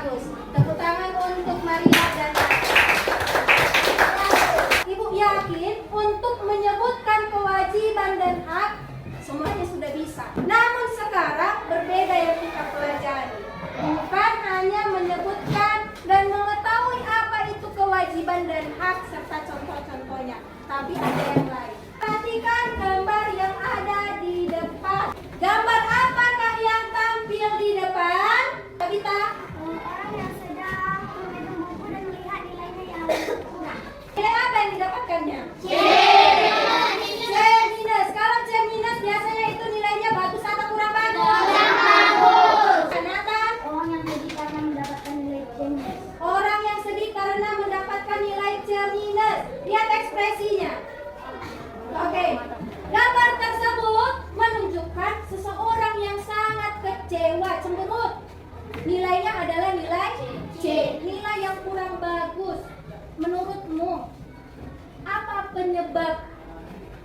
bagus. Tepuk tangan untuk Maria dan Ibu yakin untuk menyebutkan kewajiban dan hak semuanya sudah bisa. Namun sekarang berbeda yang kita pelajari. Bukan hanya menyebutkan dan mengetahui apa itu kewajiban dan hak serta contoh-contohnya, tapi ada yang lain. Perhatikan gambar yang ada di depan. Gambar apakah yang tampil di depan? Tabita? Orang yang sedang memegang buku dan melihat nilainya yang kurang. Nilai apa yang didapatkannya? C. C minus. Kalau C minus biasanya itu nilainya bagus atau kurang bagus? Kurang bagus. Nathan? Orang yang sedih karena mendapatkan nilai C minus. Orang yang sedih karena mendapatkan nilai C minus. Lihat ekspresinya. Oke. Gambar tersebut menunjukkan seseorang yang sangat kecewa, cemberut. Nilainya adalah nilai C, nilai yang kurang bagus. Menurutmu, apa penyebab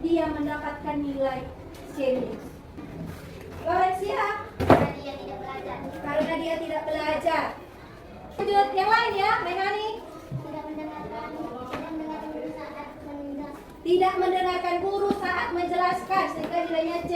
dia mendapatkan nilai C minus? Lorencia? Karena dia tidak belajar. Karena dia tidak belajar. Lanjut yang lain ya, Menani. Tidak mendengarkan guru saat menjelaskan. Tidak mendengarkan guru saat menjelaskan sehingga nilainya C.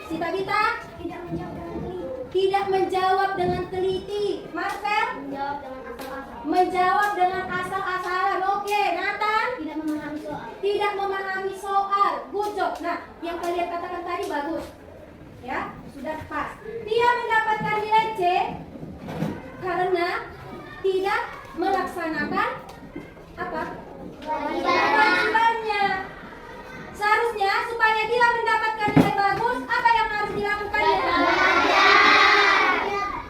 Si Tabita? Tidak menjawab dengan teliti. Tidak menjawab dengan teliti. Marcel? Menjawab dengan asal-asal. Menjawab dengan asal-asalan. Oke, Nathan? Tidak memahami soal. Tidak memahami soal. Good job. Nah, yang kalian katakan tadi bagus. Ya, sudah pas. Dia mendapatkan nilai C karena tidak melaksanakan apa? Kewajibannya. Seharusnya supaya dia mendapatkan nilai bagus, apa yang harus dilakukannya?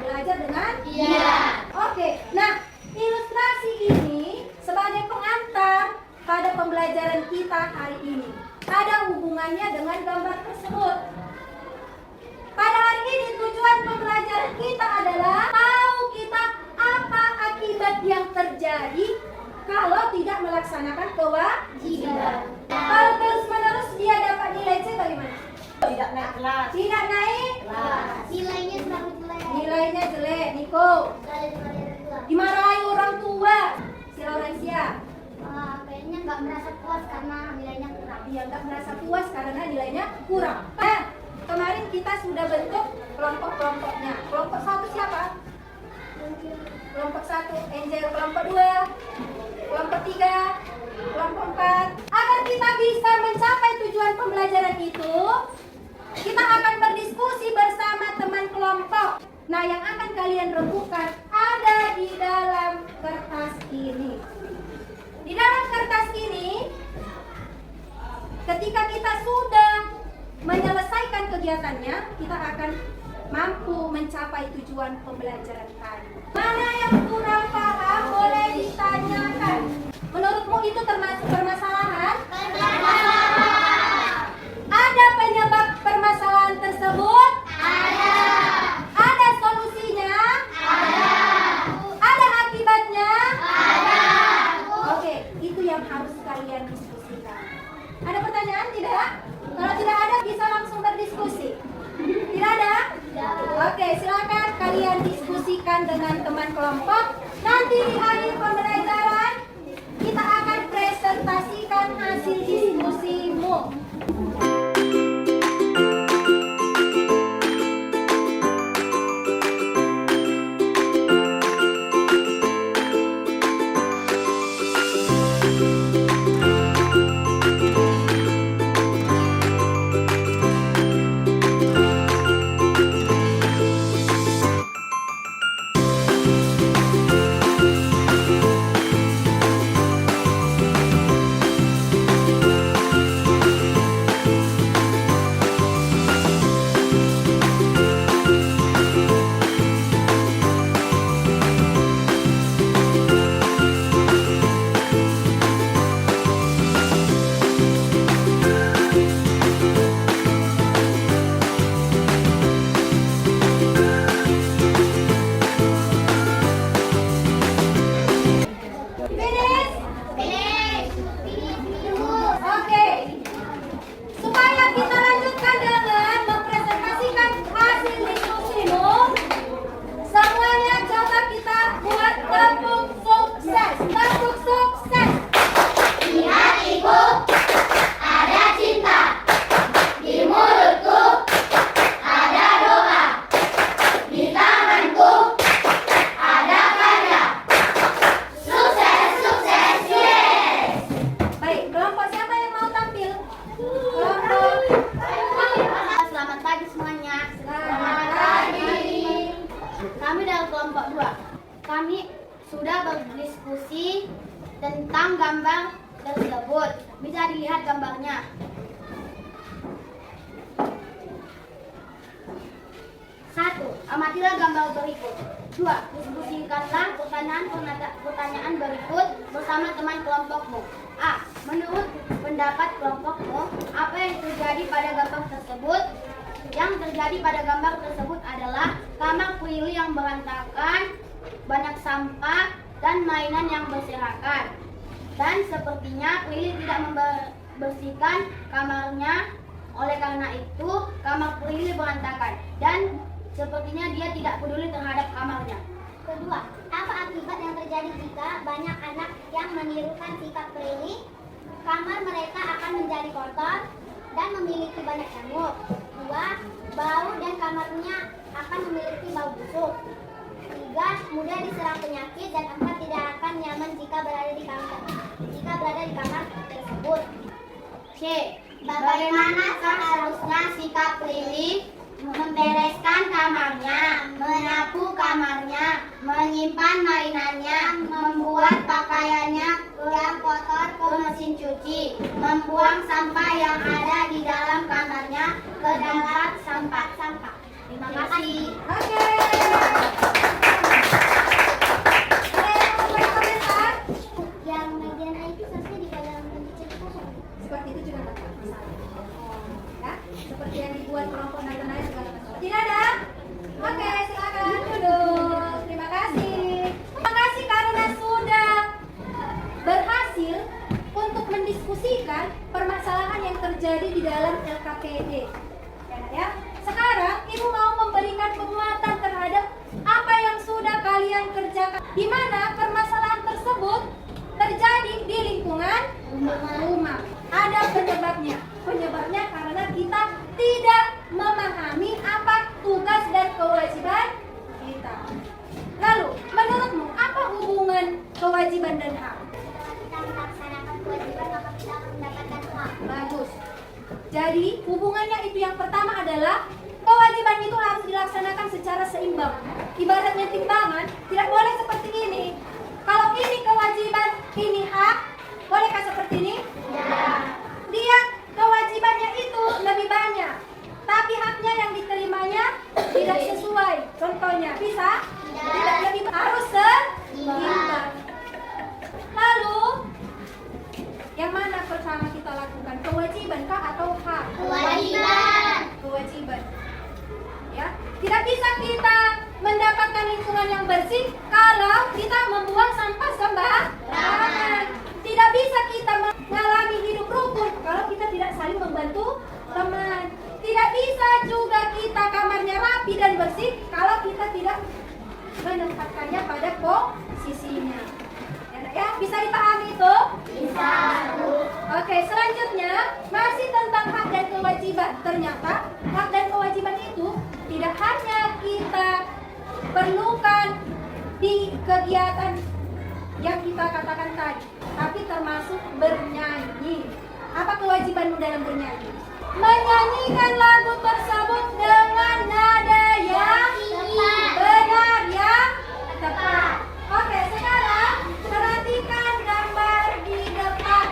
Belajar dengan? Iya. Oke, nah ilustrasi ini sebagai pengantar pada pembelajaran kita hari ini. Ada hubungannya dengan gambar tersebut. Pada hari ini tujuan pembelajaran kita adalah tahu kita apa akibat yang terjadi kalau tidak melaksanakan kewajiban. Kalau terus-menerus dia dapat nilai C bagaimana? Tidak naik kelas. Tidak naik? Nilainya selalu jelek. Nilainya jelek, Niko. Dimarahi orang tua. Si Laurencia. Kayaknya nggak merasa puas karena nilainya kurang. Dia nggak merasa puas karena nilainya kurang. Nah, kemarin kita sudah bentuk kelompok-kelompoknya. Kelompok 1 siapa? Kelompok 1 Angel, kelompok 2, kelompok 3, kelompok 4. Agar kita bisa mencapai tujuan pembelajaran itu, kita akan berdiskusi bersama teman kelompok. Nah, yang akan kalian rembukan ada di dalam kertas ini. Di dalam kertas ini, ketika kita sudah menyelesaikan kegiatannya, kita akan mampu mencapai tujuan pembelajaran tadi. Mana yang kurang paham boleh ditanyakan. Menurutmu itu termasuk permasalahan? Ada penyebab permasalahan tersebut? Ada solusinya? Ada akibatnya? Oke, itu yang harus kalian diskusikan. Ada pertanyaan tidak? Kalau tidak ada bisa langsung berdiskusi. Tidak ada? Oke, silakan kalian diskusikan dengan teman kelompok. Nanti di akhir pembelajaran kita akan presentasikan hasil diskusimu. Kami dari kelompok 2. Kami sudah berdiskusi tentang gambar tersebut. Bisa dilihat gambarnya. 1. Amatilah gambar berikut. 2. Diskusikanlah pertanyaan berikut bersama teman kelompokmu. A. Menurut pendapat kelompokmu, apa yang terjadi pada gambar tersebut? Yang terjadi pada gambar tersebut adalah kamar Prilly yang berantakan, banyak sampah, dan mainan yang berserakan. Dan sepertinya Prilly tidak membersihkan kamarnya, oleh karena itu kamar Prilly berantakan. Dan sepertinya dia tidak peduli terhadap kamarnya. Kedua, apa akibat yang terjadi jika banyak anak yang menirukan sikap Prilly? Kamar mereka akan menjadi kotor dan memiliki banyak nyamuk. 2. Bau dan kamarnya akan memiliki bau busuk. 3. Mudah diserang penyakit. Dan 4. Tidak akan nyaman jika berada di kamar tersebut. C. Bagaimana seharusnya sikap Prilly membereskan kamarnya, menyapu kamarnya, menyimpan mainannya, membuat pakaiannya yang kotor ke mesin cuci, membuang sampah yang ada di dalam kamarnya ke tempat sampah. Terima kasih. Oke. Ada yang mau berkomentar? Yang bagian itu seharusnya dipegang dan dicerita. Seperti itu juga nggak masalah. Ya, seperti yang dibuat kelompok Natanael juga nggak masalah. Tidak ada? Oke, silakan duduk. Terima kasih. Terima kasih karena sudah berhasil untuk mendiskusikan permasalahan yang terjadi di dalam LKPD. Ya. Sekarang Ibu mau memberikan penguatan terhadap apa yang sudah kalian kerjakan, di mana permasalahan tersebut terjadi di lingkungan rumah. Ada penyebabnya. Penyebabnya karena kita tidak memahami apa tugas dan kewajiban kita. Lalu, menurutmu apa hubungan kewajiban dan hak? Kita melaksanakan kewajiban maka kita akan mendapatkan hak. Bagus. Jadi, hubungannya itu yang pertama adalah kewajiban itu harus dilaksanakan secara seimbang. Ibaratnya timbangan, tidak boleh seperti ini. Kalau ini kewajiban, ini hak, bolehkah seperti ini? Ya. Dia kewajibannya itu lebih banyak, tapi haknya yang diterimanya tidak sesuai. Contohnya, bisa? Tidak lebih, harus seimbang. Lalu, yang mana pertama kita lakukan? Kewajiban kah atau hak? Kewajiban. Kewajiban. Ya, tidak bisa kita mendapatkan lingkungan yang bersih kalau kita membuang sampah sembarangan. Tidak bisa kita mengalami hidup rukun kalau kita tidak saling membantu teman. Tidak bisa juga kita kamarnya rapi dan bersih kalau kita tidak menempatkannya pada posisinya. Ya, bisa dipahami itu? Bisa. Oke, selanjutnya masih tentang hak dan kewajiban. Ternyata hak dan kewajiban itu tidak hanya kita perlukan di kegiatan yang kita katakan tadi, tapi termasuk bernyanyi. Apa kewajibanmu dalam bernyanyi? Menyanyikan lagu tersebut dengan nada yang benar, yang tepat. Oke, sekarang perhatikan gambar di depan.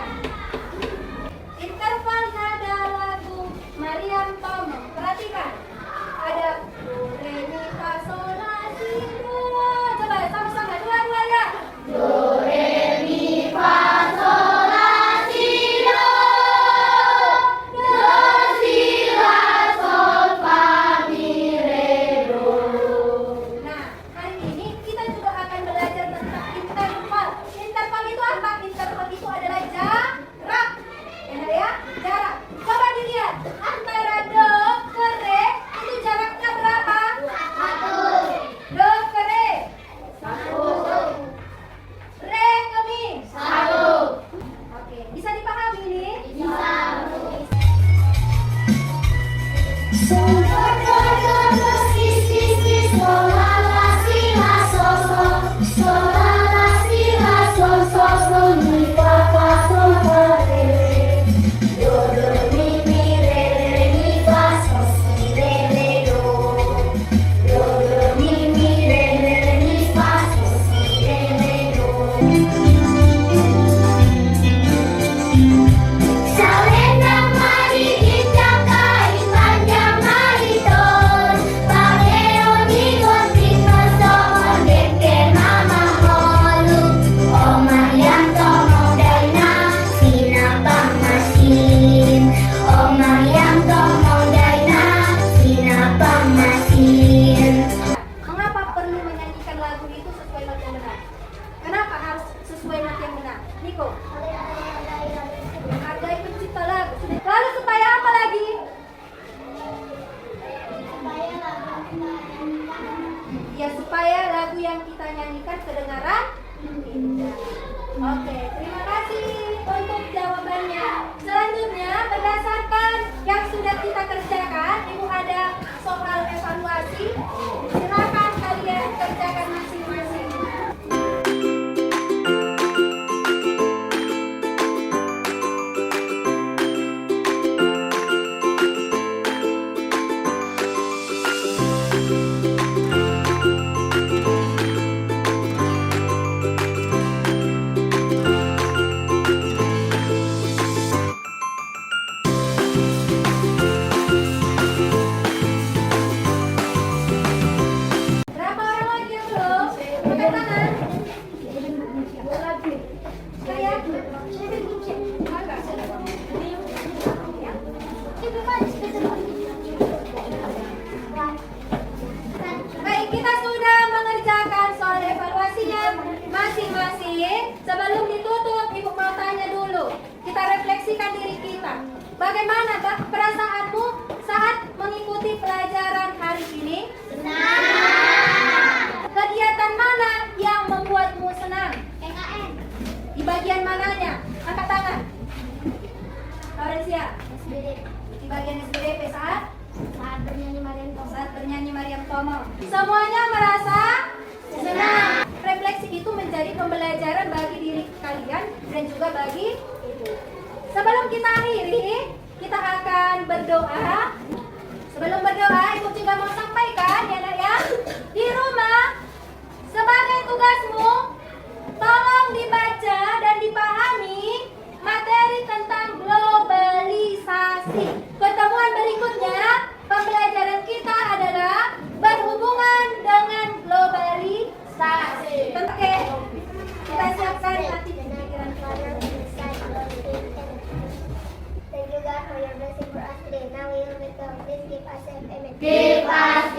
Interval nada lagu Mariam Tomo. Perhatikan. Ada do, re, mi, fa, sol, la, si, do. Coba sama-sama dua-dua ya. Do, re, mi, fa, sol, la, si, do. Do, si, la, sol, fa, mi, re, do. Nah, hari ini kita juga akan belajar tentang interval. Interval itu apa? Interval itu adalah jarak. Ya, jarak. Coba dilihat antara do ke re itu jaraknya berapa? 1. Do ke re 1. Re ke mi 1. Oke, bisa dipahami ini? Bisa. Sol, do, do, do, do, si, si, si, sol, la, la, si, la, sol, sol. Sol, la, la, si, la, sol, sol, sol, mi, fa, fa, sol, fa, re, re. Do, do, mi, re, re, mi, fa, sol, si, re, re, do. Do, do, mi, re, re, Ya, supaya lagu yang kita nyanyikan kedengaran indah. Oke, terima kasih untuk jawabannya. Selanjutnya, berdasarkan yang sudah kita kerjakan, Ibu ada soal evaluasi. Silakan kalian kerjakan masing-masing. Berapa orang lagi yang belum? Angkat tangan. Saya. Baik, kita sudah mengerjakan soal evaluasinya masing-masing. Sebelum ditutup, Ibu mau tanya dulu. Kita refleksikan diri kita. Bagaimana perasaanmu saat mengikuti pelajaran hari ini? Kegiatan mana yang membuatmu senang? PKN. Di bagian mananya? Angkat tangan. Laurencia, SBD. di bagian SBDP saat Saat bernyanyi Mariam Tomo. semuanya merasa senang. Refleksi itu menjadi pembelajaran bagi diri kalian dan juga bagi ibu. Sebelum kita akhiri, kita akan berdoa. Sebelum berdoa, Ibu juga mau sampaikan ya nak ya, di rumah sebagai tugasmu, tolong dibaca dan dipahami materi tentang globalisasi. Pertemuan berikutnya, pembelajaran kita adalah berhubungan dengan globalisasi. Oke, kita siapkan nanti pikiran kalian. Thank you God for your blessing for us today. Now we will become. Please give us amen. Give us